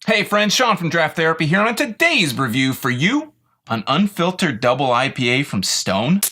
Hey friends, Sean from Draft Therapy here, and on today's review for you, an Unfiltered Double IPA from Stone.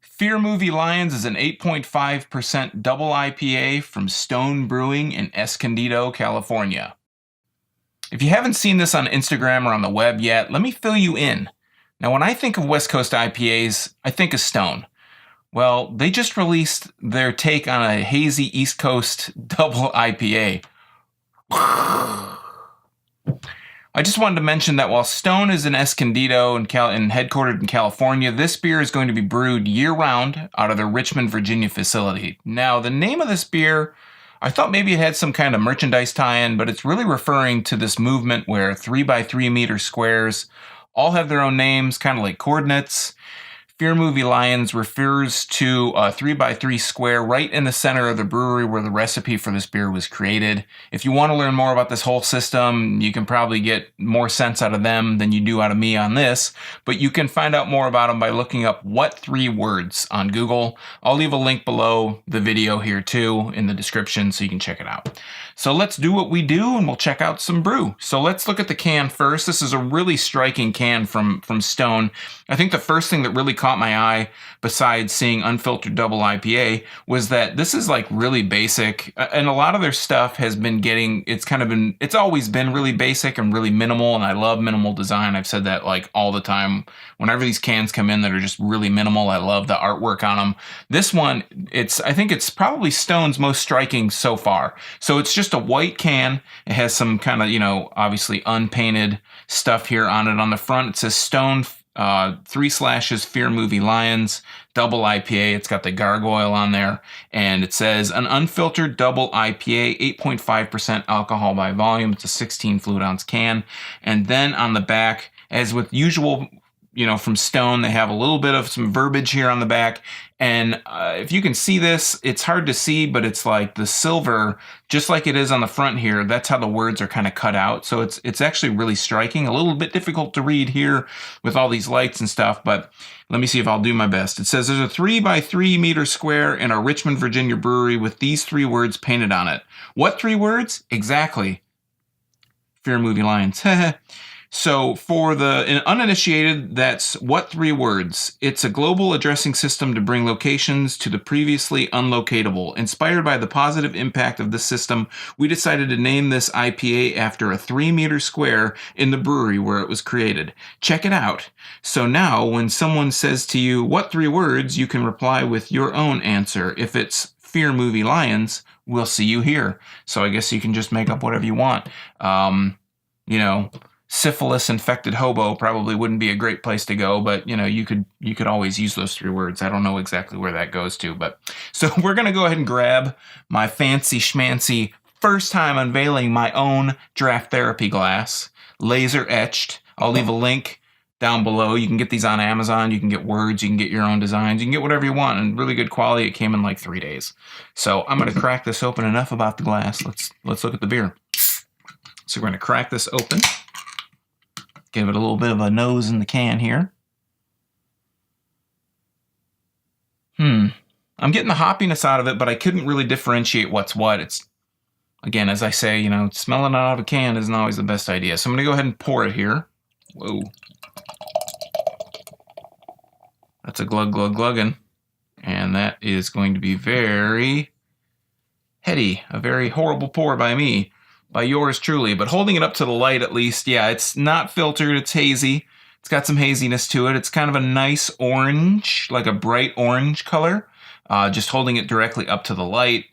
Fear Movie Lions is an 8.5% double IPA from Stone Brewing in Escondido, California. If you haven't seen this on Instagram or on the web yet, let me fill you in. Now, when I think of West Coast IPAs, I think of Stone. Well, they just released their take on a hazy East Coast double IPA. I just wanted to mention that while Stone is in Escondido and headquartered in California, this beer is going to be brewed year-round out of their Richmond, Virginia facility. Now, the name of this beer, I thought maybe it had some kind of merchandise tie-in, but it's really referring to this movement where 3x3 meter squares all have their own names, kind of like coordinates. Fear Movie Lions refers to a 3x3 square right in the center of the brewery where the recipe for this beer was created. If you want to learn more about this whole system, you can probably get more sense out of them than you do out of me on this, but you can find out more about them by looking up "what three words" on Google. I'll leave a link below the video here too in the description so you can check it out. So let's do what we do and we'll check out some brew. So let's look at the can first. This is a really striking can from Stone. I think the first thing that really caught my eye, besides seeing Unfiltered Double IPA, was that this is like really basic, and a lot of their stuff has been it's always been really basic and really minimal, and I love minimal design. I've said that like all the time. Whenever these cans come in that are just really minimal, I love the artwork on them. This one, I think it's probably Stone's most striking so far. So it's just a white can. It has some kind of, obviously unpainted stuff here on it. On the front, it says Stone 3/ Fear Movie Lions Double IPA. It's got the gargoyle on there, and it says an unfiltered double IPA, 8.5% alcohol by volume. It's a 16 fluid ounce can. And then on the back, as with usual, from Stone, they have a little bit of some verbiage here on the back. And if you can see this, it's hard to see, but it's like the silver, just like it is on the front here. That's how the words are kind of cut out. So it's actually really striking. A little bit difficult to read here with all these lights and stuff, but let me see if I'll do my best. It says there's a 3x3 meter square in a Richmond, Virginia brewery with these three words painted on it. What three words? Exactly. Fear Movie Lions. So for the uninitiated, that's what three words? It's a global addressing system to bring locations to the previously unlocatable. Inspired by the positive impact of this system, we decided to name this IPA after a 3-meter square in the brewery where it was created. Check it out. So now when someone says to you, what three words, you can reply with your own answer. If it's Fear Movie Lions, we'll see you here. So I guess you can just make up whatever you want. Syphilis-infected hobo probably wouldn't be a great place to go, but you could always use those three words. I don't know exactly where that goes to, but so we're gonna go ahead and grab my fancy schmancy first time unveiling my own Draft Therapy glass, laser etched. I'll leave a link down below. You can get these on Amazon. You can get words. You can get your own designs. You can get whatever you want, and really good quality. It came in like 3 days. So I'm gonna crack this open. Enough about the glass. Let's look at the beer. So we're gonna crack this open. Give it a little bit of a nose in the can here. I'm getting the hoppiness out of it, but I couldn't really differentiate what's what. It's, again, as I say, smelling out of a can isn't always the best idea. So I'm going to go ahead and pour it here. Whoa. That's a glug, glug, glugging. And that is going to be very heady. A very horrible pour by me. By yours truly, but holding it up to the light at least, yeah, it's not filtered, it's hazy. It's got some haziness to it. It's kind of a nice orange, like a bright orange color. Just holding it directly up to the light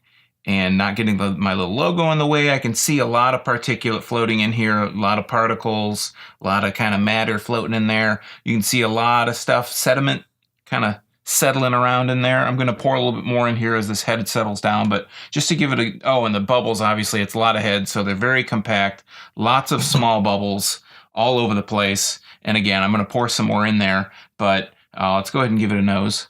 and not getting my little logo in the way. I can see a lot of particulate floating in here, a lot of particles, a lot of kind of matter floating in there. You can see a lot of stuff, sediment kind of settling around in there. I'm going to pour a little bit more in here as this head settles down, but just to give it and the bubbles, obviously, it's a lot of heads, so they're very compact. Lots of small bubbles all over the place. And again, I'm going to pour some more in there, but let's go ahead and give it a nose.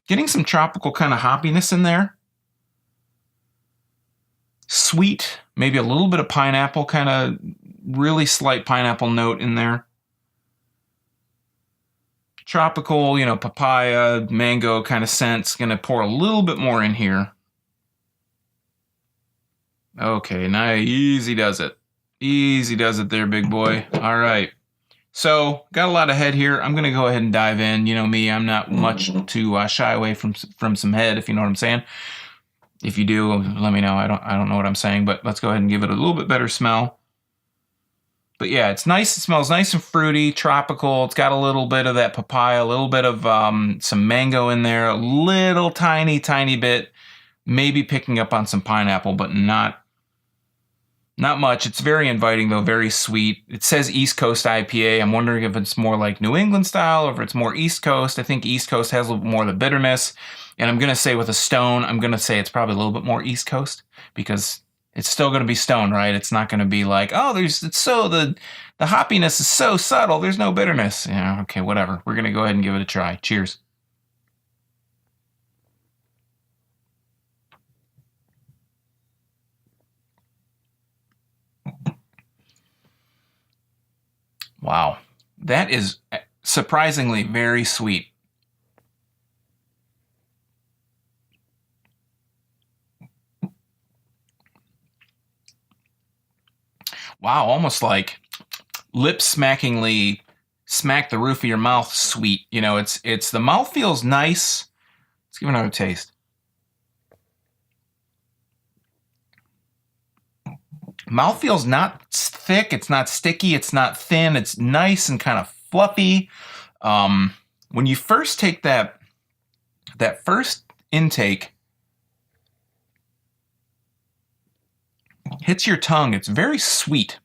Getting some tropical kind of hoppiness in there. Sweet, maybe a little bit of pineapple, kind of really slight pineapple note in there. tropical, papaya, mango kind of scents. Gonna pour a little bit more in here. Okay, now easy does it. Easy does it there, big boy. All right. So, got a lot of head here. I'm going to go ahead and dive in. You know me, I'm not much to shy away from some head, if you know what I'm saying. If you do, let me know. I don't know what I'm saying, but let's go ahead and give it a little bit better smell. But yeah, it's nice. It smells nice and fruity, tropical. It's got a little bit of that papaya, a little bit of some mango in there, a little tiny bit, maybe picking up on some pineapple, but not much. It's very inviting, though, very sweet. It says East Coast IPA. I'm wondering if it's more like New England style or if it's more East Coast. I think East Coast has a little bit more of the bitterness. And I'm going to say with a Stone, I'm going to say it's probably a little bit more East Coast because it's still going to be Stone, right? It's not going to be like, oh, the hoppiness is so subtle. There's no bitterness. Yeah, okay, whatever. We're going to go ahead and give it a try. Cheers. Wow, that is surprisingly very sweet. Wow, almost like lip-smackingly smack the roof of your mouth sweet. It's the mouth feels nice. Let's give it another taste. Mouth feels not thick, it's not sticky, it's not thin, it's nice and kind of fluffy. When you first take that first intake, hits your tongue, it's very sweet.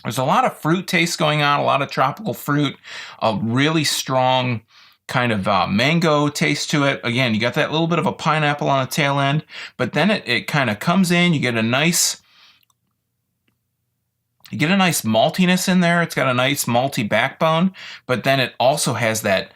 There's a lot of fruit taste going on, a lot of tropical fruit, a really strong kind of mango taste to it. Again, you got that little bit of a pineapple on the tail end, but then it kind of comes in, you get a nice maltiness in there. It's got a nice malty backbone, but then it also has that,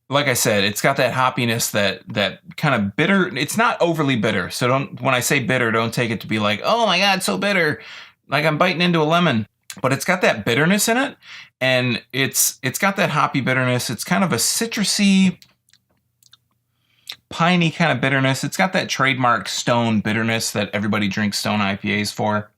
like I said, it's got that hoppiness, that kind of bitter. It's not overly bitter. So when I say bitter, don't take it to be like, oh my God, so bitter. Like I'm biting into a lemon. But it's got that bitterness in it. And it's got that hoppy bitterness. It's kind of a citrusy, piney kind of bitterness. It's got that trademark Stone bitterness that everybody drinks Stone IPAs for.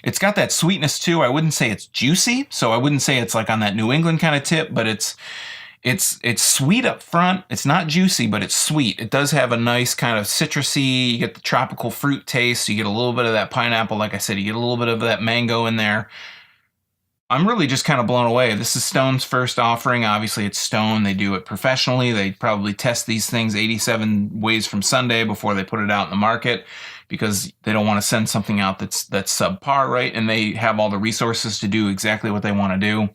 It's got that sweetness too. I wouldn't say it's juicy, so I wouldn't say it's like on that New England kind of tip, but it's sweet up front. It's not juicy, but it's sweet. It does have a nice kind of citrusy, you get the tropical fruit taste, you get a little bit of that pineapple, like I said, you get a little bit of that mango in there. I'm really just kind of blown away. This is Stone's first offering. Obviously, it's Stone. They do it professionally. They probably test these things 87 ways from Sunday before they put it out in the market because they don't want to send something out that's subpar, right? And they have all the resources to do exactly what they want to do.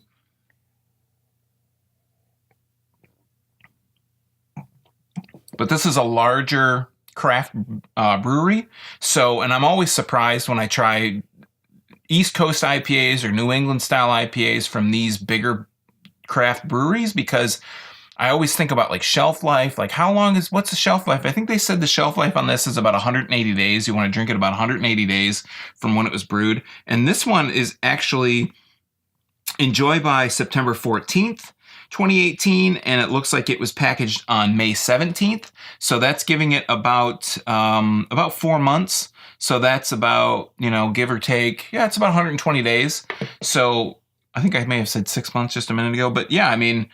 But this is a larger craft brewery. And I'm always surprised when I try East Coast IPAs or New England style IPAs from these bigger craft breweries because I always think about like shelf life, like what's the shelf life? I think they said the shelf life on this is about 180 days. You want to drink it about 180 days from when it was brewed. And this one is actually enjoy by September 14th, 2018, and it looks like it was packaged on May 17th. So that's giving it about 4 months. So that's about, give or take, it's about 120 days. So I think I may have said 6 months just a minute ago. But yeah, I mean,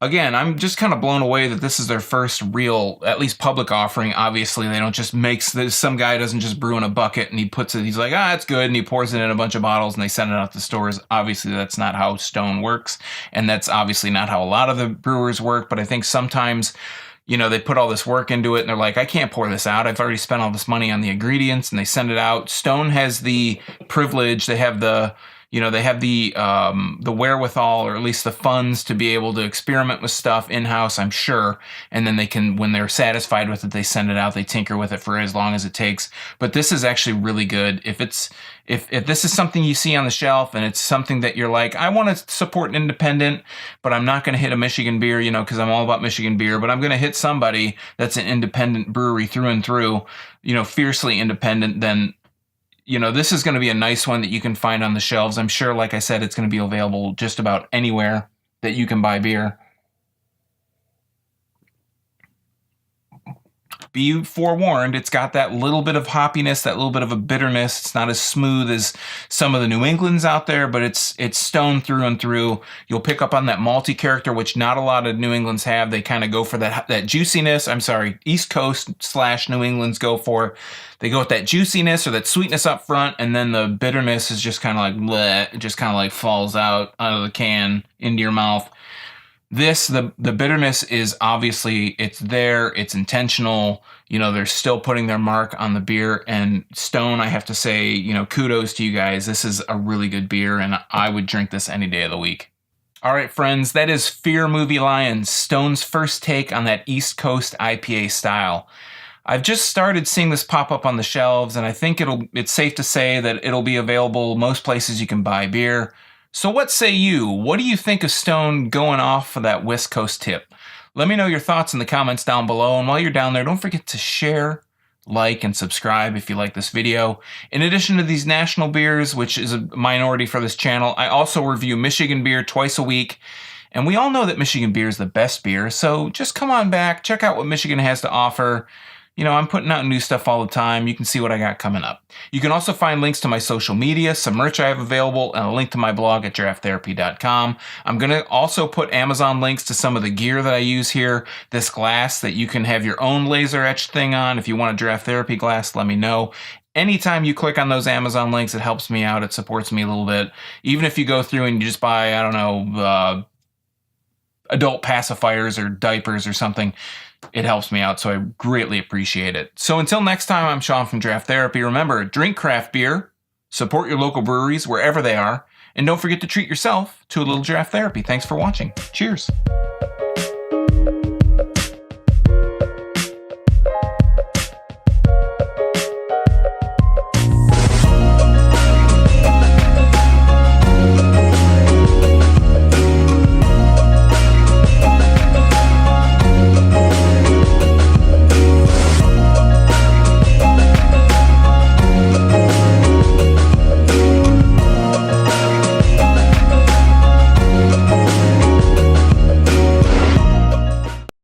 again, I'm just kind of blown away that this is their first real, at least public offering. Obviously, they don't just make this. Some guy doesn't just brew in a bucket and he's like, it's good. And he pours it in a bunch of bottles and they send it out to stores. Obviously, that's not how Stone works. And that's obviously not how a lot of the brewers work. But I think sometimes, they put all this work into it and they're like, I can't pour this out. I've already spent all this money on the ingredients and they send it out. Stone has the privilege. They have the wherewithal or at least the funds to be able to experiment with stuff in-house, I'm sure. And then they can, when they're satisfied with it, they send it out, they tinker with it for as long as it takes. But this is actually really good. If this is something you see on the shelf and it's something that you're like, I want to support an independent, but I'm not going to hit a Michigan beer, because I'm all about Michigan beer, but I'm going to hit somebody that's an independent brewery through and through, fiercely independent, then you know, this is going to be a nice one that you can find on the shelves. I'm sure, like I said, it's going to be available just about anywhere that you can buy beer. Be forewarned, it's got that little bit of hoppiness, that little bit of a bitterness. It's not as smooth as some of the New Englands out there, but it's Stone through and through. You'll pick up on that malty character, which not a lot of New Englands have. They kind of go for that juiciness. I'm sorry, East Coast / New Englands go for. They go with that juiciness or that sweetness up front, and then the bitterness is just kind of like bleh. It just kind of like falls out of the can into your mouth. This, the bitterness is obviously, it's there, it's intentional. You know, they're still putting their mark on the beer. And Stone, I have to say, you know, kudos to you guys. This is a really good beer, and I would drink this any day of the week. All right, friends, that is Fear Movie Lions, Stone's first take on that East Coast IPA style. I've just started seeing this pop up on the shelves, and I think it's safe to say that it'll be available most places you can buy beer. So what say you? What do you think of Stone going off for that West Coast tip? Let me know your thoughts in the comments down below. And while you're down there, don't forget to share, like, and subscribe if you like this video. In addition to these national beers, which is a minority for this channel, I also review Michigan beer twice a week. And we all know that Michigan beer is the best beer. So just come on back, check out what Michigan has to offer. You know, I'm putting out new stuff all the time. You can see what I got coming up. You can also find links to my social media, some merch I have available, and a link to my blog at drafttherapy.com. I'm going to also put Amazon links to some of the gear that I use here. This glass that you can have your own laser etched thing on. If you want a Draft Therapy glass, let me know. Anytime you click on those Amazon links, it helps me out. It supports me a little bit. Even if you go through and you just buy, I don't know, adult pacifiers or diapers or something, it helps me out, so I greatly appreciate it. So until next time, I'm Sean from Draft Therapy. Remember, drink craft beer, support your local breweries wherever they are, and don't forget to treat yourself to a little draft therapy. Thanks for watching. Cheers.